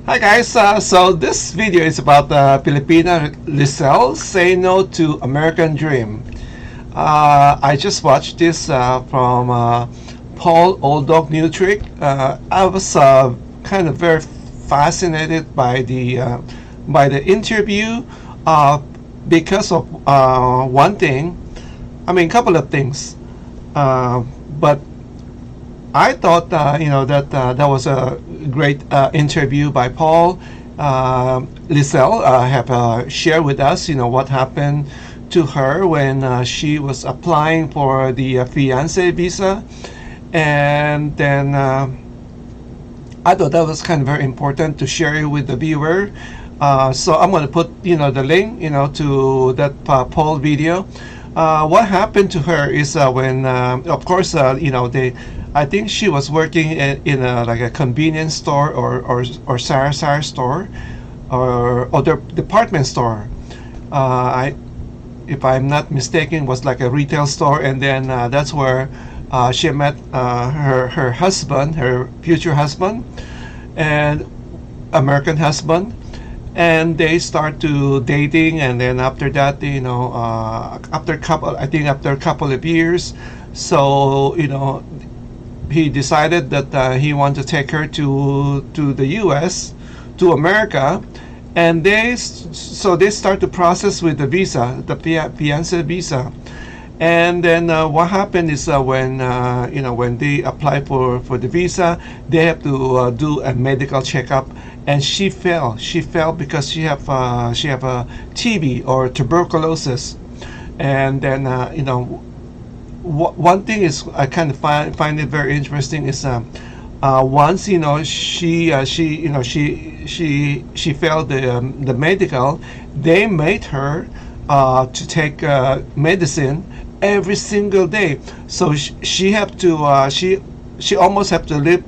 Hi guys, so this video is about Filipina Leezel say no to American Dream. I just watched this from Paul Old Dog New Trick. I was kind of very fascinated by the interview uh, because of one thing. I mean, a couple of things, but I thought that that was a great interview by Paul. Leezel have shared with us what happened to her when she was applying for the fiance visa, and then I thought that was kind of very important to share it with the viewer. So I'm going to put the link to that Paul video. What happened to her is when of course they I think she was working in like a convenience store or Sar store or the department store. I if I'm not mistaken was like a retail store, and then that's where she met her husband, her future husband, and American husband, and they start to dating, and then after that after a couple of years, so he decided that he wanted to take her to the U.S., to America, and they start the process with the visa, the fiance visa. And then what happened is when they apply for the visa, they have to do a medical checkup, and she fell because she have a TB or tuberculosis. And then one thing is I kind of find it very interesting is once she failed the medical, they made her to take medicine every single day. So she have to she almost have to live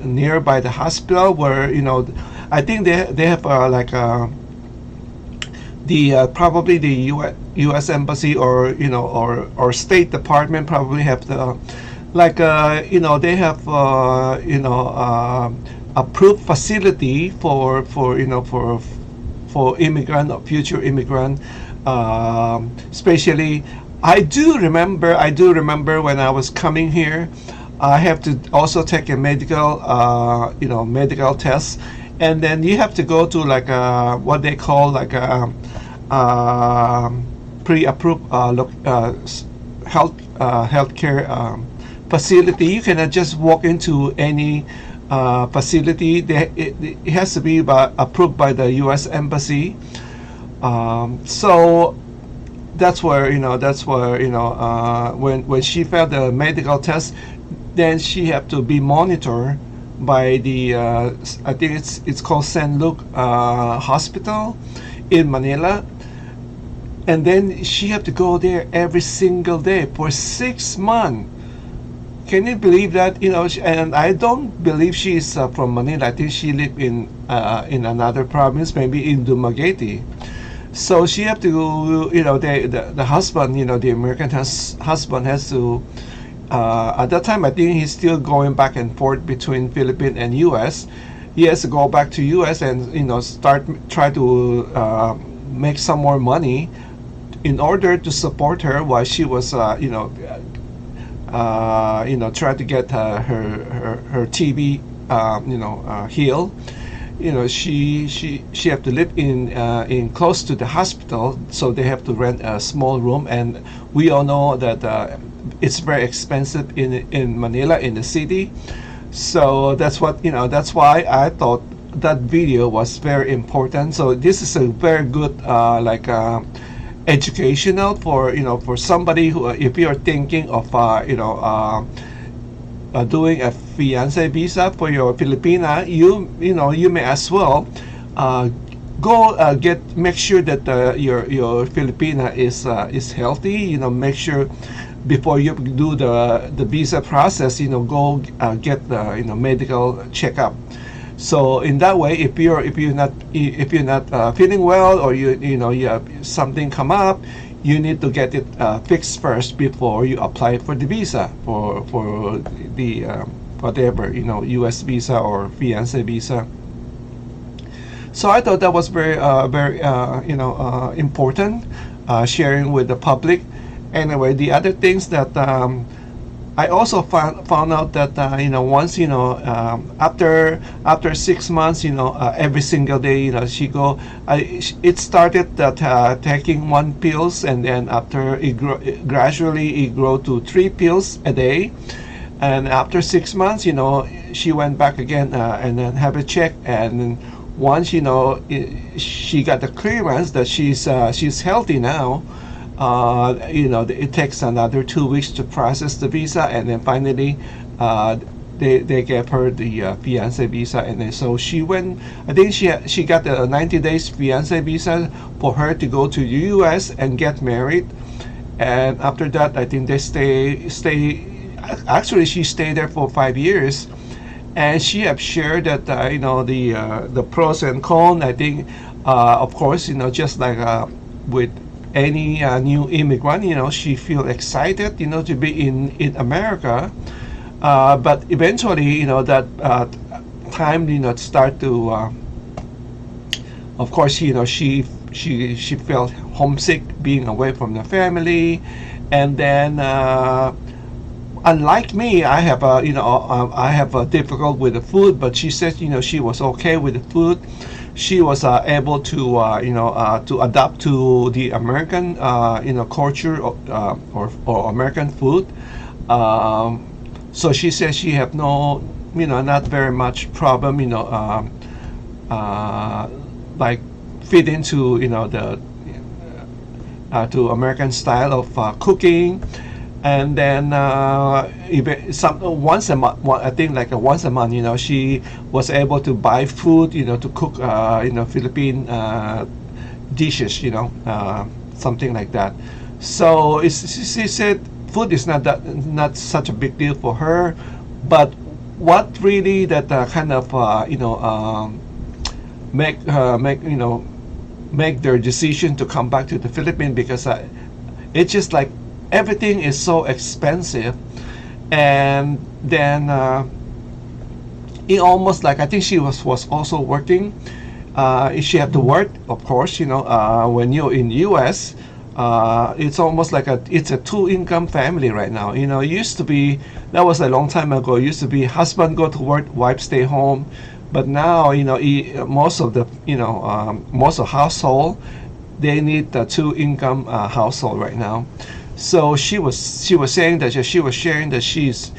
nearby the hospital where I think they have like the probably the U.S. embassy or or State Department probably have the like they have approved facility for immigrant or future immigrant, especially. I do remember when I was coming here, I have to also take a medical medical test, and then you have to go to like what they call like a pre-approved healthcare facility. You cannot just walk into any facility. It has to be approved by the U.S. embassy. So that's where when she failed the medical test, then she have to be monitored by the I think it's called St. Luke Hospital in Manila, and then she had to go there every single day for 6 months. Can you believe that? And I don't believe she's from Manila. I think she lived in another province, maybe in Dumaguete. So she have to, the husband, the American husband has to. At that time, I think he's still going back and forth between Philippines and U.S. He has to go back to U.S. and try to make some more money in order to support her while she was try to get her TB healed. She have to live in close to the hospital, so they have to rent a small room, and we all know that it's very expensive in Manila, in the city. So that's why I thought that video was very important. So this is a very good educational for somebody who, if you're thinking of doing a fiance visa for your Filipina, you may as well go make sure that your Filipina is healthy. Make sure before you do the visa process, go get the medical checkup. So in that way, if you're not feeling well, or you have something come up, you need to get it fixed first before you apply for the visa for the whatever U.S. visa or fiance visa. So I thought that was very important, sharing with the public. Anyway, the other things that I also found out that once after 6 months, every single day, she go. It started that taking one pills, and then after gradually it grew to 3 pills a day, and after 6 months, she went back again, and then have a check, and then once she got the clearance that she's healthy now. It takes another 2 weeks to process the visa, and then finally, they gave her the fiancé visa, and then so she went. I think she got the 90 days fiancé visa for her to go to U.S. and get married, and after that, I think they stay. Actually, she stayed there for 5 years, and she have shared that the pros and cons. I think, of course, just like with any new immigrant, she feel excited, to be in America, but eventually, that time, start to, of course, she felt homesick being away from the family, and then. Unlike me, I have I have a difficult with the food, but she said she was okay with the food. She was able to to adapt to the American culture, or American food. So she says she have no not very much problem like fit into the to American style of cooking. And then once a month, I think like once a month, she was able to buy food, to cook, Philippine dishes, something like that. So she said food is not such a big deal for her, but what really that kind of make their decision to come back to the Philippines, because it's just like everything is so expensive, and then it almost like, I think she was also working. She had to work, of course, when you're in US. It's almost like it's a two-income family right now. It used to be, that was a long time ago. It used to be husband go to work, wife stay home, but now most of the most of household, they need the two-income household right now. So she was saying that she was sharing that she's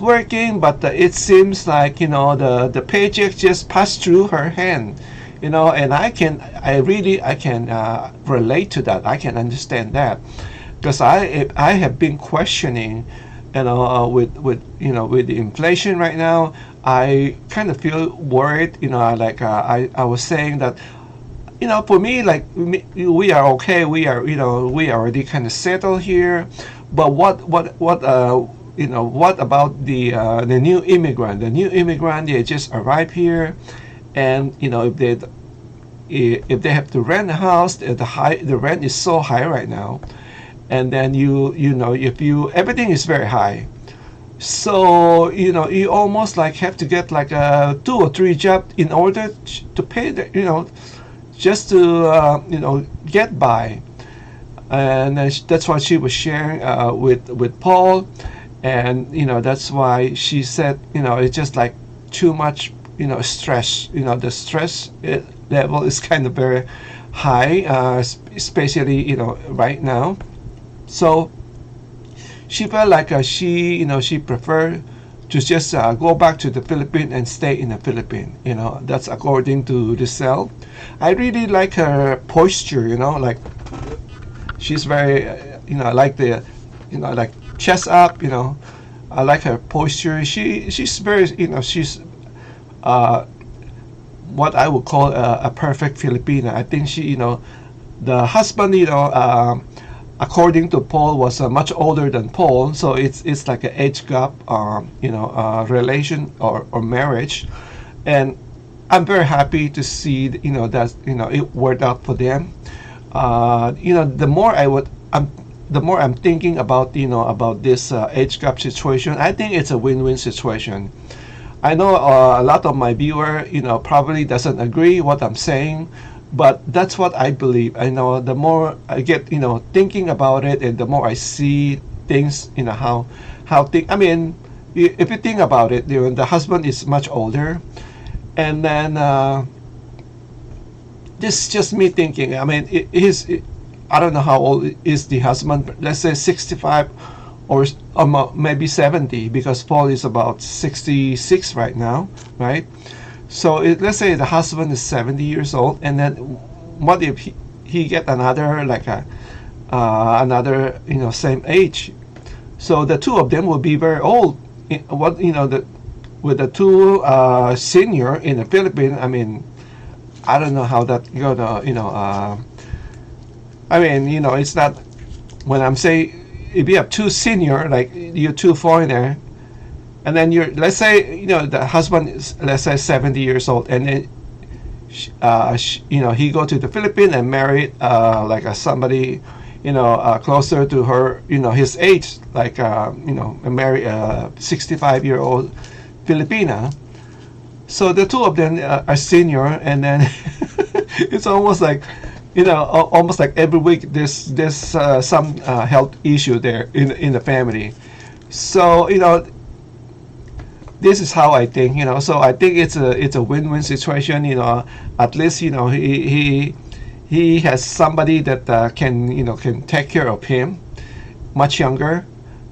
working, but it seems like the paycheck just passed through her hand, and I can relate to that. I can understand that, because I have been questioning, with the inflation right now. I kind of feel worried. I was saying that. For me, like we are okay. We are already kind of settled here. But what about the new immigrant? The new immigrant, they just arrive here, and if they have to rent a house, the rent is so high right now, and then if everything is very high. So you almost like have to get like a 2 or 3 jobs in order to pay just to get by. And that's what she was sharing with Paul, and that's why she said it's just like too much stress. The stress level is kind of very high, especially right now. So she felt like she preferred to just go back to the Philippines and stay in the Philippines. That's according to Leezel. I really like her posture. Like she's very, I like the, like chest up. I like her posture. She's very, she's what I would call a perfect Filipina. I think she, the husband, according to Paul, was much older than Paul, so it's like an age gap, relation or marriage, and I'm very happy to see that it worked out for them. The more the more I'm thinking about about this age gap situation, I think it's a win-win situation. I know a lot of my viewer, probably doesn't agree what I'm saying, but that's what I believe. I know the more I get, thinking about it, and the more I see things, I mean, if you think about it, the husband is much older, and then this is just me thinking. I mean, I don't know how old is the husband. Let's say 65 or maybe 70, because Paul is about 66 right now, right? So let's say the husband is 70 years old, and then what if he get another, like another, same age? So the two of them will be very old. With the two senior in the Philippines, I mean, I don't know how that gonna, I mean, it's not, when I'm saying, if you have two senior, like you two foreigner, and then let's say, the husband is, let's say, 70 years old, and then he go to the Philippines and marry like somebody, closer to her, his age, like marry a 65-year-old Filipina. So the two of them are senior, and then it's almost like, almost like every week there's some health issue there in the family. So this is how I think. So I think it's a win-win situation. At least he has somebody that can take care of him, much younger.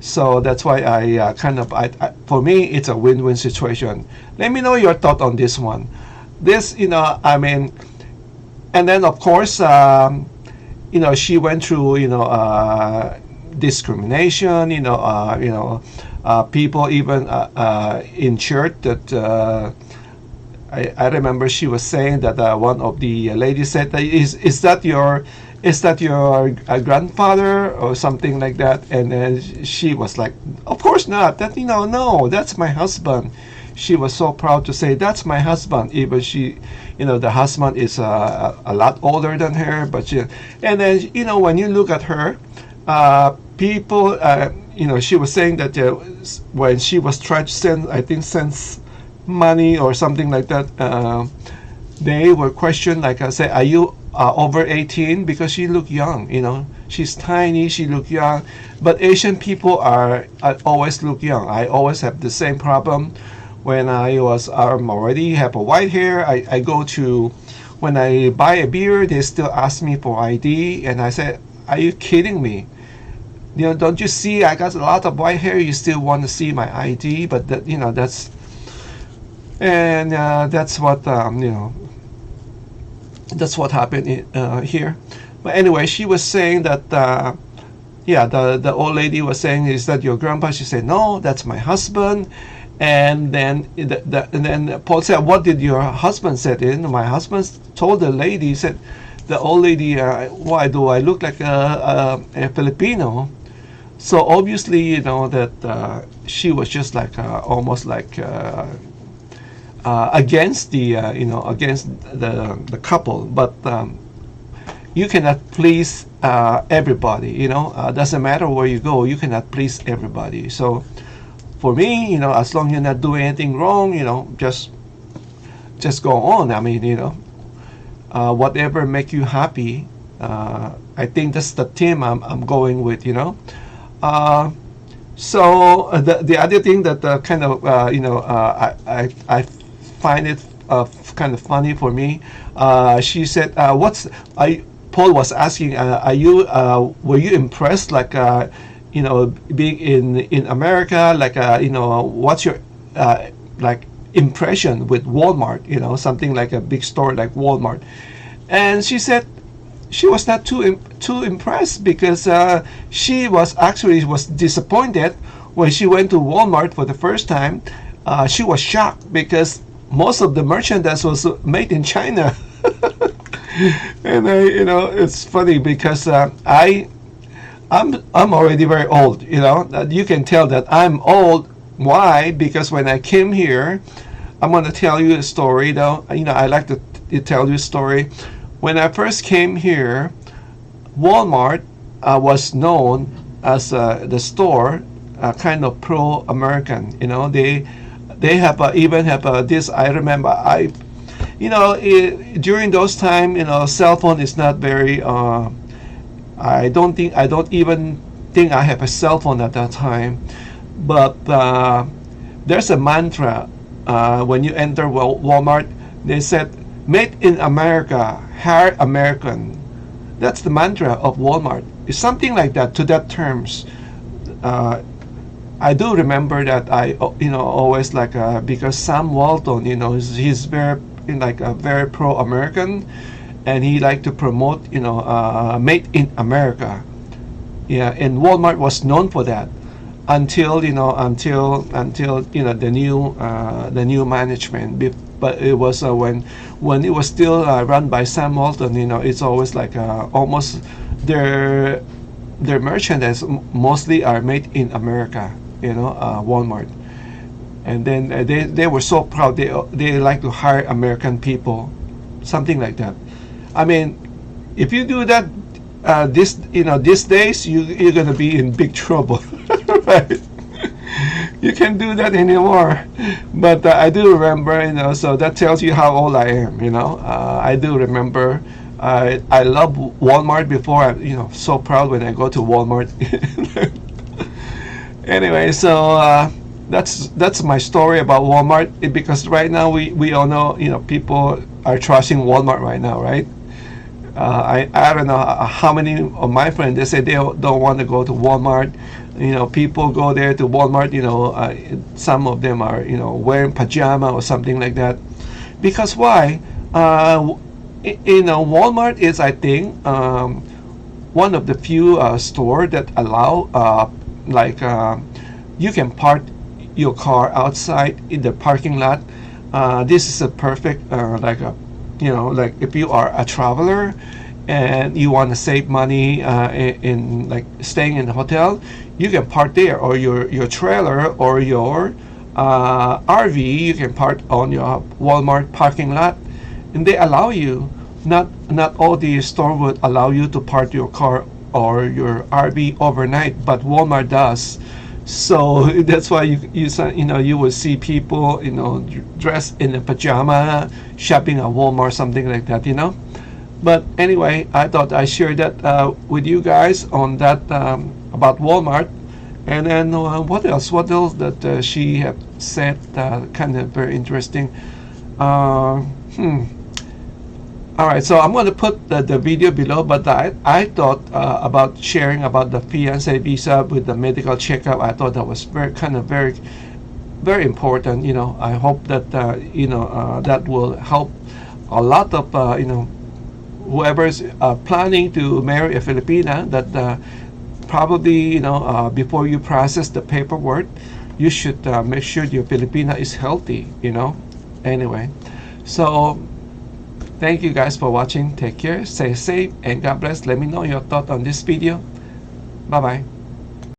So that's why I for me, it's a win-win situation. Let me know your thought on this one. This, I mean, and then of course, she went through, discrimination, people even in church that I remember she was saying that one of the ladies said, is that your grandfather or something like that? And then she was like, of course not, that no, that's my husband. She was so proud to say, that's my husband, even the husband is a lot older than her. But and then when you look at her, people, she was saying that when she was trying to send money or something like that, they were questioned, like I say, are you over 18? Because she looked young, she's tiny, she looked young. But Asian people I always look young. I always have the same problem. When I was already have a white hair, I go to, when I buy a beer, they still ask me for ID, and I said, are you kidding me? Don't you see I got a lot of white hair? You still want to see my ID? But that's, and that's what that's what happened here. But anyway, she was saying that the old lady was saying, is that your grandpa? She said, no, that's my husband. And then and then Paul said, what did your husband said? And my husband told the lady, said, the old lady, why do I look like a Filipino? So obviously, that she was just like almost like against the against the couple. But you cannot please everybody. Doesn't matter where you go, you cannot please everybody. So for me, as long as you're not doing anything wrong, just go on. I mean, whatever make you happy. I think that's the theme I'm going with. So the other thing that kind of I find it kind of funny for me. She said, Paul was asking, are you were you impressed, like being in America, like what's your like impression with Walmart, something like a big store like Walmart? And she said she was not too impressed, because she was disappointed when she went to Walmart for the first time. She was shocked because most of the merchandise was made in China. And it's funny because I'm already very old. You can tell that I'm old. Why? Because when I came here, I'm going to tell you a story. Though I like to tell you a story. When I first came here, Walmart was known as the store kind of pro-American. They have even have this. I remember during those time, cell phone is not very. I don't even think I have a cell phone at that time. But there's a mantra when you enter Walmart. They said, "Made in America, hire American." That's the mantra of Walmart. It's something like that to that terms. Uh, I do remember that I always like because Sam Walton, he's very like a very pro-American, and he like to promote made in America. Yeah, and Walmart was known for that until the new management. But it was when it was still run by Sam Walton. It's always like almost their merchandise mostly are made in America. Walmart. And then they were so proud. They like to hire American people, something like that. I mean, if you do that these days, you're gonna be in big trouble, right? You can't do that anymore. But I do remember, so that tells you how old I am. I do remember. I love Walmart before. I'm so proud when I go to Walmart. Anyway, so that's my story about Walmart. Because right now we all know people are trashing Walmart right now, right? I don't know how many of my friends, they say they don't want to go to Walmart. People go there to Walmart. Some of them are wearing pajama or something like that. Because why? Walmart is, I think, one of the few store that allow you can park your car outside in the parking lot. This is a perfect like if you are a traveler and you want to save money in like staying in a hotel, you can park there, or your trailer or your RV, you can park on your Walmart parking lot, and they allow you. Not all the store would allow you to park your car or your RV overnight, but Walmart does. So that's why you will see people dressed in a pajama shopping at Walmart, something like that. But anyway, I thought I shared that with you guys on that about Walmart. And then what else that she had said kind of very interesting. All right, so I'm going to put the video below, but I thought about sharing about the fiancé visa with the medical checkup. I thought that was very very important. I hope that that will help a lot of whoever's planning to marry a Filipina. That probably before you process the paperwork, you should make sure your Filipina is healthy. Anyway, so. Thank you guys for watching. Take care, stay safe, and God bless. Let me know your thought on this video. Bye bye.